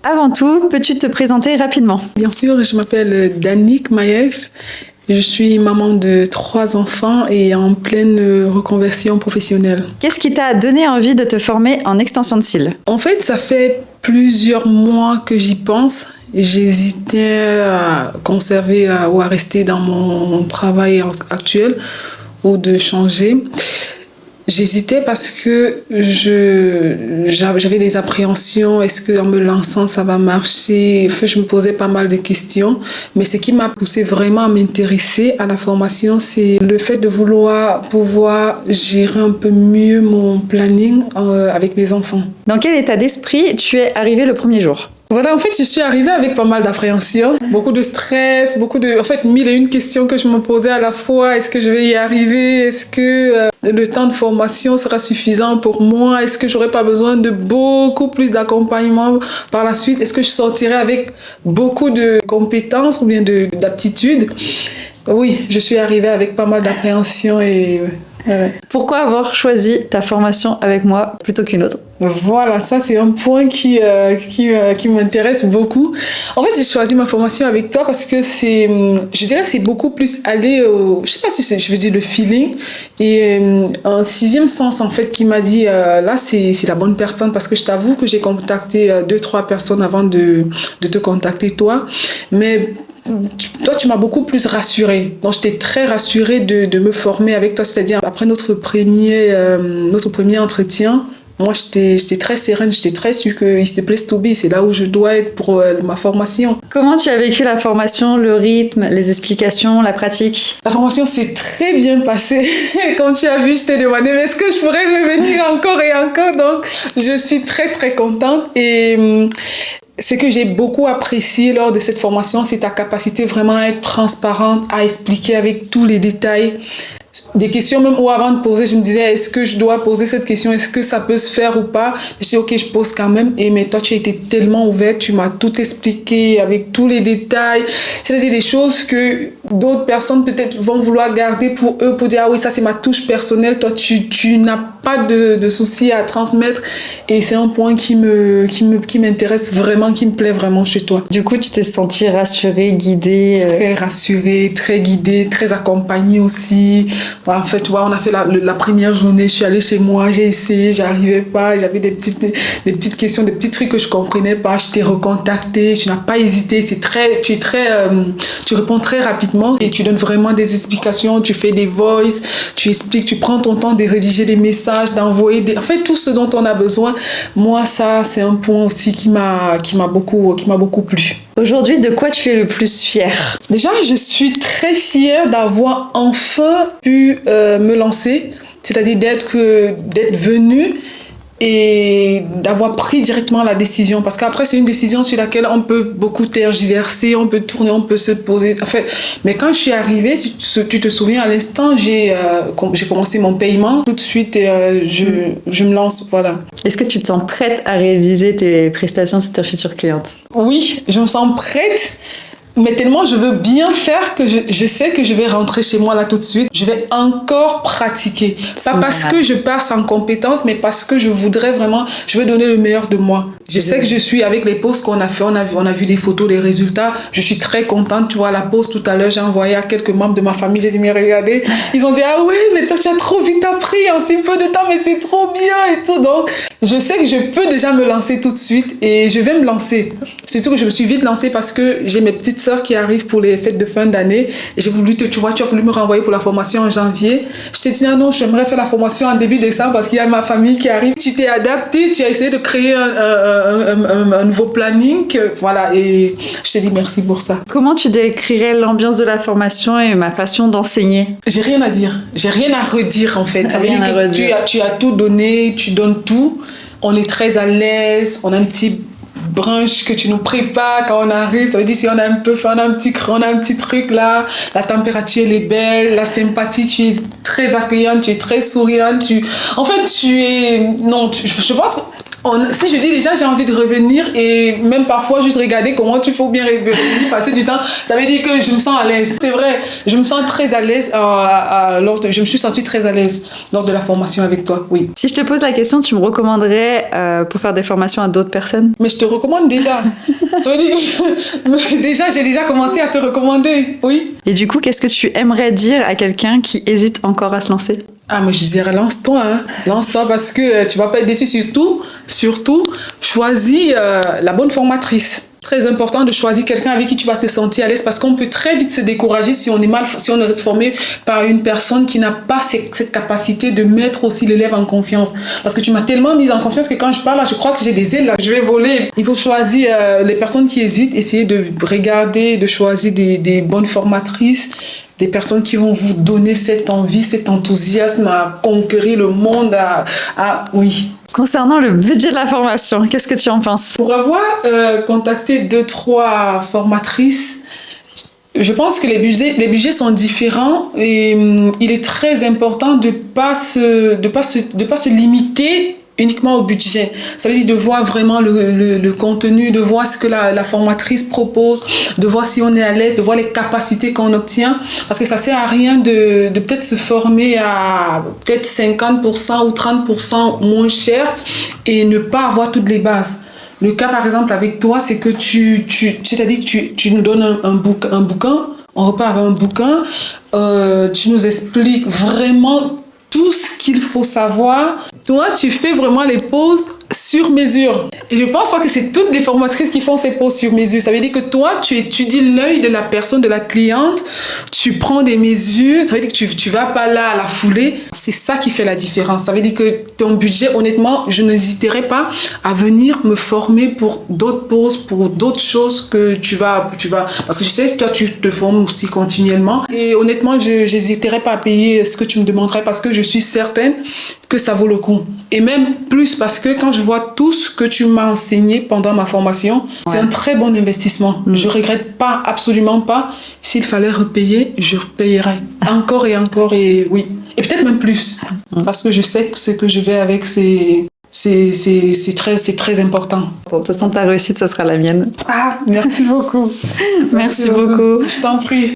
Avant tout, peux-tu te présenter rapidement? Bien sûr, je m'appelle Danique Maïef. Je suis maman de 3 enfants et en pleine reconversion professionnelle. Qu'est-ce qui t'a donné envie de te former en extension de cils? En fait, ça fait plusieurs mois que j'y pense. J'hésitais à conserver ou à rester dans mon travail actuel ou de changer. J'hésitais parce que j'avais des appréhensions. Est-ce qu'en me lançant, ça va marcher? En fait, je me posais pas mal de questions. Mais ce qui m'a poussé vraiment à m'intéresser à la formation, c'est le fait de vouloir pouvoir gérer un peu mieux mon planning avec mes enfants. Dans quel état d'esprit tu es arrivée le premier jour? Voilà, en fait, je suis arrivée avec pas mal d'appréhension, beaucoup de stress, en fait, 1001 questions que je me posais à la fois. Est-ce que je vais y arriver? Est-ce que le temps de formation sera suffisant pour moi? Est-ce que j'aurai pas besoin de beaucoup plus d'accompagnement par la suite? Est-ce que je sortirai avec beaucoup de compétences ou bien d'aptitudes? Oui, je suis arrivée avec pas mal d'appréhension et... Pourquoi avoir choisi ta formation avec moi plutôt qu'une autre? Voilà, ça c'est un point qui m'intéresse beaucoup. En fait, j'ai choisi ma formation avec toi parce que je dirais c'est beaucoup plus aller je sais pas si je veux dire le feeling et un sixième sens en fait qui m'a dit là c'est la bonne personne parce que je t'avoue que j'ai contacté 2-3 personnes avant de te contacter toi, mais toi, tu m'as beaucoup plus rassurée. Donc, j'étais très rassurée de me former avec toi. C'est-à-dire, après notre premier entretien, moi, j'étais très sereine. J'étais très sûre que It's the place to be. C'est là où je dois être pour ma formation. Comment tu as vécu la formation, le rythme, les explications, la pratique? La formation s'est très bien passée. Quand tu as vu, je t'ai demandé, mais est-ce que je pourrais revenir encore et encore? Donc, je suis très, très contente. Et... ce que j'ai beaucoup apprécié lors de cette formation, c'est ta capacité vraiment à être transparente, à expliquer avec tous les détails. Des questions même où avant de poser, je me disais, est-ce que je dois poser cette question? Est-ce que ça peut se faire ou pas? Je dis, ok, je pose quand même. Mais toi, tu as été tellement ouverte, tu m'as tout expliqué avec tous les détails. C'est-à-dire des choses que d'autres personnes peut-être vont vouloir garder pour eux, pour dire, ah oui, ça c'est ma touche personnelle. Toi, tu n'as pas de soucis à transmettre. Et c'est un point qui m'intéresse vraiment, qui me plaît vraiment chez toi. Du coup, tu t'es sentie rassurée, guidée? Très rassurée, très guidée, très accompagnée aussi. En fait, tu vois, on a fait la première journée, je suis allée chez moi, j'ai essayé, j'arrivais pas, j'avais des petites questions, des petits trucs que je comprenais pas, je t'ai recontacté, tu n'as pas hésité, tu réponds très rapidement et tu donnes vraiment des explications, tu fais des voices, tu expliques, tu prends ton temps de rédiger des messages, d'envoyer en fait, tout ce dont on a besoin. Moi, ça, c'est un point aussi qui m'a beaucoup plu. Aujourd'hui, de quoi tu es le plus fière? Déjà, je suis très fière d'avoir enfin pu me lancer, c'est-à-dire d'être venue et d'avoir pris directement la décision. Parce qu'après, c'est une décision sur laquelle on peut beaucoup tergiverser, on peut tourner, on peut se poser. En fait, mais quand je suis arrivée, si tu te souviens, à l'instant, j'ai commencé mon paiement tout de suite et je me lance, voilà. Est-ce que tu te sens prête à réaliser tes prestations sur tes futures clientes? Oui, je me sens prête. Mais tellement je veux bien faire que je sais que je vais rentrer chez moi là tout de suite. Je vais encore pratiquer. Pas parce que je passe en compétence, mais parce que je veux donner le meilleur de moi. Je sais que je suis avec les posts qu'on a fait, on a vu des photos, des résultats. Je suis très contente. Tu vois, la pause tout à l'heure, j'ai envoyé à quelques membres de ma famille. J'ai dit, mais regardez. Ils ont dit, ah oui, mais toi, tu as trop vite appris en si peu de temps, mais c'est trop bien et tout. Donc, je sais que je peux déjà me lancer tout de suite et je vais me lancer. Surtout que je me suis vite lancée parce que j'ai mes petites sœurs qui arrivent pour les fêtes de fin d'année. Et j'ai voulu tu as voulu me renvoyer pour la formation en janvier. Je t'ai dit, ah non, j'aimerais faire la formation en début décembre parce qu'il y a ma famille qui arrive. Tu t'es adapté, tu as essayé de créer un nouveau planning. Voilà, et je te dis merci pour ça. Comment tu décrirais l'ambiance de la formation et ma façon d'enseigner? J'ai rien à dire. J'ai rien à redire en fait. Ça veut dire que tu as tout donné, tu donnes tout. On est très à l'aise, on a un petit brunch que tu nous prépares quand on arrive. Ça veut dire si on a un peu faim, on a un petit truc là. La température elle est belle, la sympathie, tu es très accueillante, tu es très souriante. Je pense Si je dis déjà j'ai envie de revenir et même parfois juste regarder comment tu fais bien revenir, passer du temps, ça veut dire que je me sens à l'aise. C'est vrai, je me sens très à l'aise je me suis sentie très à l'aise lors de la formation avec toi, oui. Si je te pose la question, tu me recommanderais pour faire des formations à d'autres personnes? Mais je te recommande déjà. Ça veut dire déjà, j'ai déjà commencé à te recommander, oui. Et du coup, qu'est-ce que tu aimerais dire à quelqu'un qui hésite encore à se lancer? Ah, mais je dirais lance-toi, hein. Lance-toi parce que tu vas pas être déçu. Surtout, choisis la bonne formatrice. Très important de choisir quelqu'un avec qui tu vas te sentir à l'aise parce qu'on peut très vite se décourager si on est formé par une personne qui n'a pas cette capacité de mettre aussi l'élève en confiance. Parce que tu m'as tellement mise en confiance que quand je parle là, je crois que j'ai des ailes là, je vais voler. Il faut choisir les personnes qui hésitent, essayer de regarder, de choisir des bonnes formatrices. Des personnes qui vont vous donner cette envie, cet enthousiasme à conquérir le monde, oui. Concernant le budget de la formation, qu'est-ce que tu en penses? Pour avoir contacté 2-3 formatrices, je pense que les budgets sont différents et il est très important de pas se limiter uniquement au budget. Ça veut dire de voir vraiment le contenu, de voir ce que la formatrice propose, de voir si on est à l'aise, de voir les capacités qu'on obtient. Parce que ça sert à rien de peut-être se former à peut-être 50% ou 30% moins cher et ne pas avoir toutes les bases. Le cas, par exemple, avec toi, c'est que c'est-à-dire que tu nous donnes un bouquin, on repart avec un bouquin, tu nous expliques vraiment tout ce qu'il faut savoir. Toi, tu fais vraiment les pauses sur mesure. Et je pense pas que c'est toutes les formatrices qui font ces pauses sur mesure. Ça veut dire que toi, tu étudies l'œil de la personne, de la cliente, tu prends des mesures, ça veut dire que tu vas pas là à la foulée. C'est ça qui fait la différence. Ça veut dire que ton budget, honnêtement, je n'hésiterai pas à venir me former pour d'autres pauses, pour d'autres choses que tu vas, parce que je sais que toi, tu te formes aussi continuellement. Et honnêtement, je n'hésiterai pas à payer ce que tu me demanderais parce que je suis certaine que ça vaut le coup. Et même plus parce que quand je vois tout ce que tu m'as enseigné pendant ma formation, c'est un très bon investissement. Je regrette pas, absolument pas. S'il fallait repayer, je repayerais encore et encore et oui. Et peut-être même plus. Parce que je sais que ce que je vais avec, c'est très important. De toute façon, ta réussite, ça sera la mienne. Ah, merci beaucoup. Merci beaucoup. Je t'en prie.